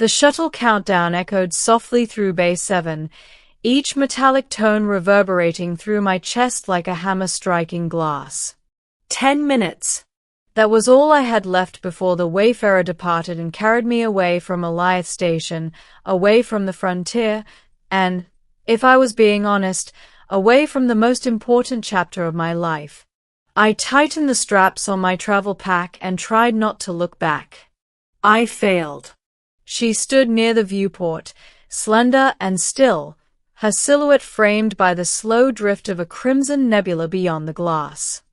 The shuttle countdown echoed softly through Bay 7, each metallic tone reverberating through my chest like a hammer striking glass. 10 minutes. That was all I had left before the wayfarer departed and carried me away from Elyth Station, away from the frontier, and, if I was being honest, away from the most important chapter of my life. I tightened the straps on my travel pack and tried not to look back. I failed. She stood near the viewport, slender and still, her silhouette framed by the slow drift of a crimson nebula beyond the glass.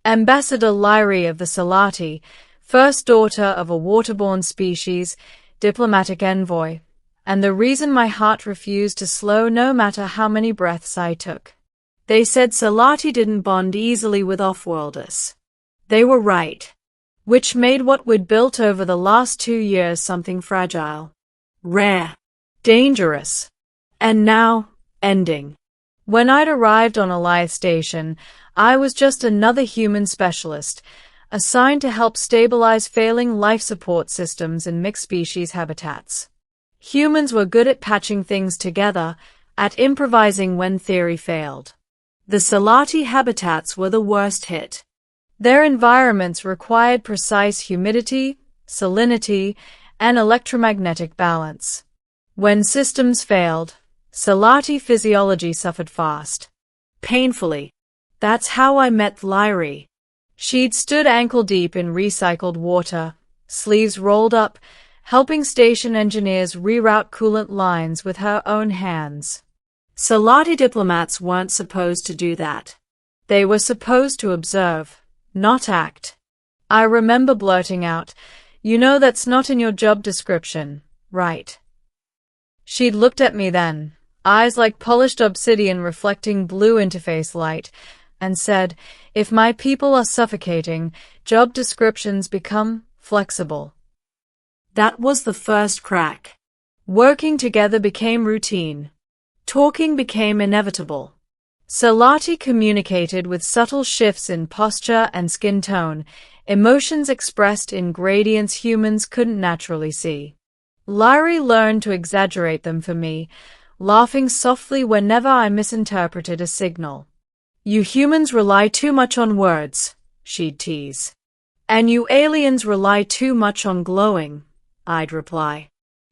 Ambassador Lyrie of the Salati, first daughter of a waterborne species, diplomatic envoy, and the reason my heart refused to slow no matter how many breaths I took. They said Salati didn't bond easily with offworlders. They were right. Which made what we'd built over the last 2 years something fragile, rare, dangerous, and now, ending. When I'd arrived on Elyth Station, I was just another human specialist, assigned to help stabilize failing life support systems in mixed-species habitats. Humans were good at patching things together, at improvising when theory failed. The Salati habitats were the worst hit. Their environments required precise humidity, salinity, and electromagnetic balance. When systems failed, Salati physiology suffered fast. Painfully. That's how I met Lyrie. She'd stood ankle-deep in recycled water, sleeves rolled up, helping station engineers reroute coolant lines with her own hands. Salati diplomats weren't supposed to do that. They were supposed to observe, not act. I remember blurting out, "You know that's not in your job description, right?" She'd looked at me then, eyes like polished obsidian reflecting blue interface light, and said, "If my people are suffocating, job descriptions become flexible." That was the first crack. Working together became routine. Talking became inevitable. Salati communicated with subtle shifts in posture and skin tone, emotions expressed in gradients humans couldn't naturally see. Lyrie learned to exaggerate them for me, laughing softly whenever I misinterpreted a signal. "You humans rely too much on words," she'd tease. "And you aliens rely too much on glowing," I'd reply.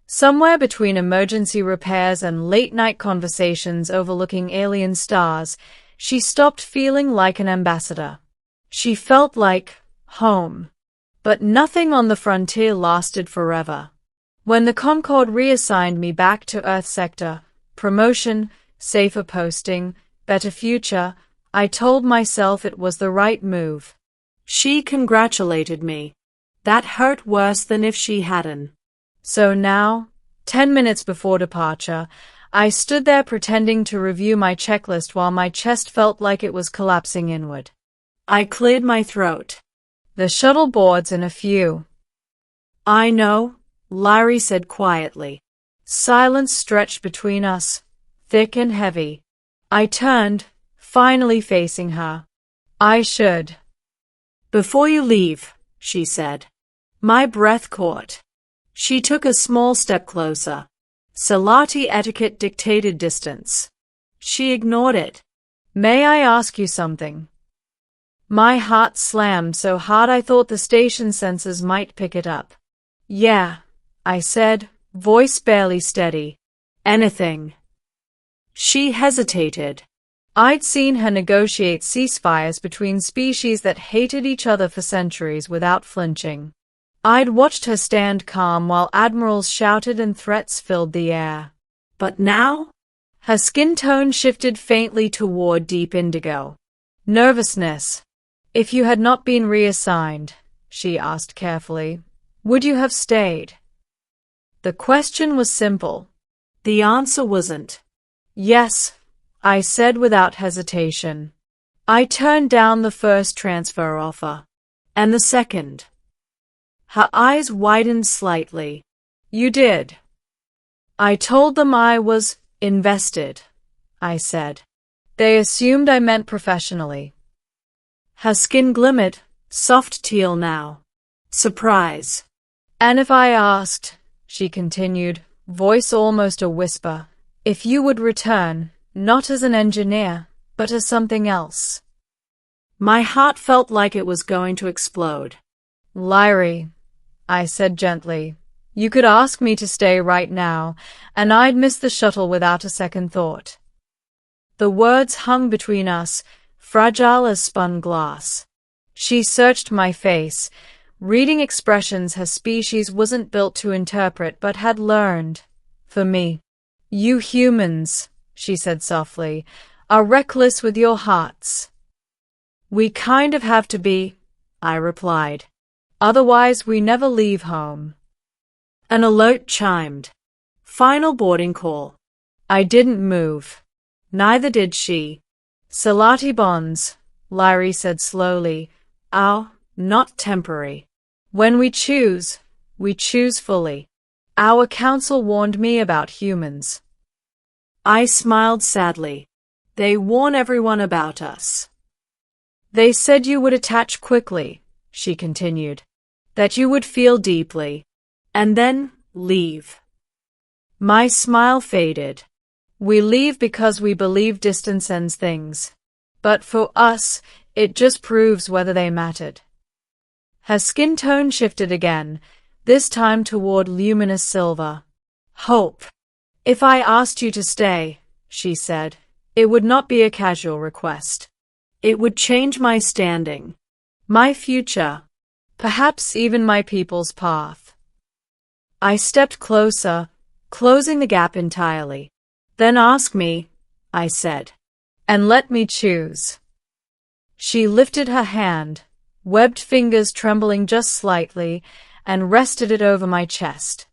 Somewhere between emergency repairs and late-night conversations overlooking alien stars, she stopped feeling like an ambassador. She felt like home. But nothing on the frontier lasted forever. When the Concorde reassigned me back to Earth Sector, promotion, safer posting, better future, I told myself it was the right move. She congratulated me. That hurt worse than if she hadn't. So now, 10 minutes before departure, I stood there pretending to review my checklist while my chest felt like it was collapsing inward. I cleared my throat. "The shuttle boards in a few." "I know," Lyrie said quietly. Silence stretched between us, thick and heavy. I turned, finally facing her. "I should." "Before you leave," she said. My breath caught. She took a small step closer. Salati etiquette dictated distance. She ignored it. "May I ask you something?" My heart slammed so hard I thought the station sensors might pick it up. "Yeah," I said, voice barely steady. "Anything." She hesitated. I'd seen her negotiate ceasefires between species that hated each other for centuries without flinching. I'd watched her stand calm while admirals shouted and threats filled the air. But now? Her skin tone shifted faintly toward deep indigo. Nervousness. "If you had not been reassigned," she asked carefully, "would you have stayed?" The question was simple. The answer wasn't. "Yes," I said without hesitation. I turned down the first transfer offer. And the second. Her eyes widened slightly. "You did?" "I told them I was invested," I said. "They assumed I meant professionally." Her skin glimmered, soft teal now. Surprise. "And if I asked, she continued, voice almost a whisper, if you would return, not as an engineer, but as something else. My heart felt like it was going to explode. Lyrie, I said gently, you could ask me to stay right now, and I'd miss the shuttle without a second thought. The words hung between us, fragile as spun glass. She searched my face, reading expressions her species wasn't built to interpret but had learned. For me. You humans, she said softly, are reckless with your hearts. We kind of have to be, I replied. Otherwise we never leave home. An alert chimed. Final boarding call. I didn't move. Neither did she. Salati bonds, Lyrie said slowly, are not temporary. When we choose fully. Our council warned me about humans. I smiled sadly. They warn everyone about us. They said you would attach quickly, she continued, that you would feel deeply, and then leave. My smile faded. We leave because we believe distance ends things. But for us, it just proves whether they mattered. Her skin tone shifted again, this time toward luminous silver. Hope. If I asked you to stay, she said, it would not be a casual request. It would change my standing, my future, perhaps even my people's path. I stepped closer, closing the gap entirely. Then ask me, I said, and let me choose. She lifted her hand, webbed fingers trembling just slightly, and rested it over my chest.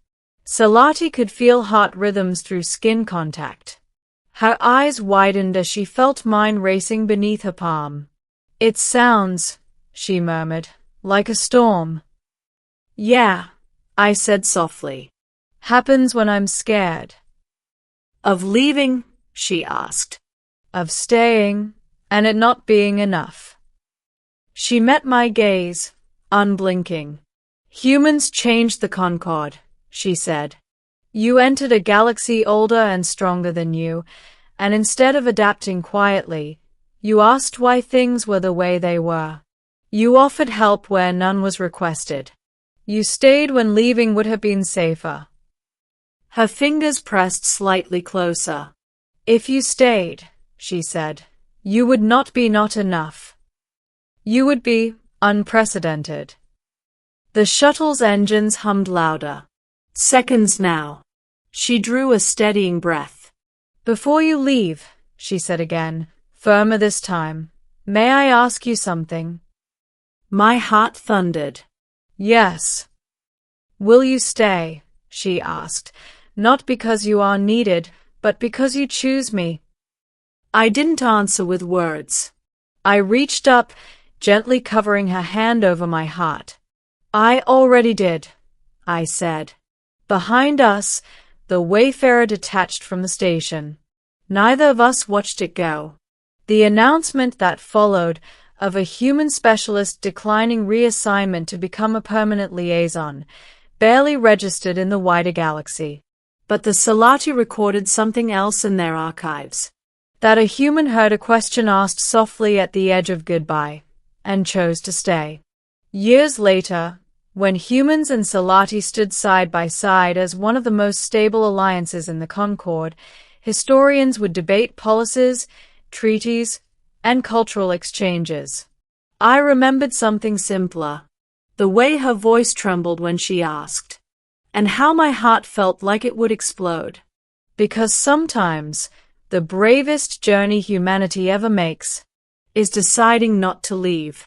Salati could feel heart rhythms through skin contact. Her eyes widened as she felt mine racing beneath her palm. It sounds, she murmured, like a storm. Yeah, I said softly. Happens when I'm scared. Of leaving, she asked. Of staying, and it not being enough. She met my gaze, unblinking. Humans changed the Concorde, she said. You entered a galaxy older and stronger than you, and instead of adapting quietly, you asked why things were the way they were. You offered help where none was requested. You stayed when leaving would have been safer. Her fingers pressed slightly closer. If you stayed, she said, you would not be not enough. You would be unprecedented. The shuttle's engines hummed louder. Seconds now. She drew a steadying breath. Before you leave, she said again, firmer this time, may I ask you something? My heart thundered. Yes. Will you stay? She asked, not because you are needed, but because you choose me. I didn't answer with words. I reached up, gently covering her hand over my heart. I already did, I said. Behind us, the Wayfarer detached from the station. Neither of us watched it go. The announcement that followed, of a human specialist declining reassignment to become a permanent liaison, barely registered in the wider galaxy. But the Salati recorded something else in their archives. That a human heard a question asked softly at the edge of goodbye, and chose to stay. Years later, when humans and Salati stood side by side as one of the most stable alliances in the Concorde, historians would debate policies, treaties, and cultural exchanges. I remembered something simpler. The way her voice trembled when she asked. And how my heart felt like it would explode. Because sometimes, the bravest journey humanity ever makes is deciding not to leave.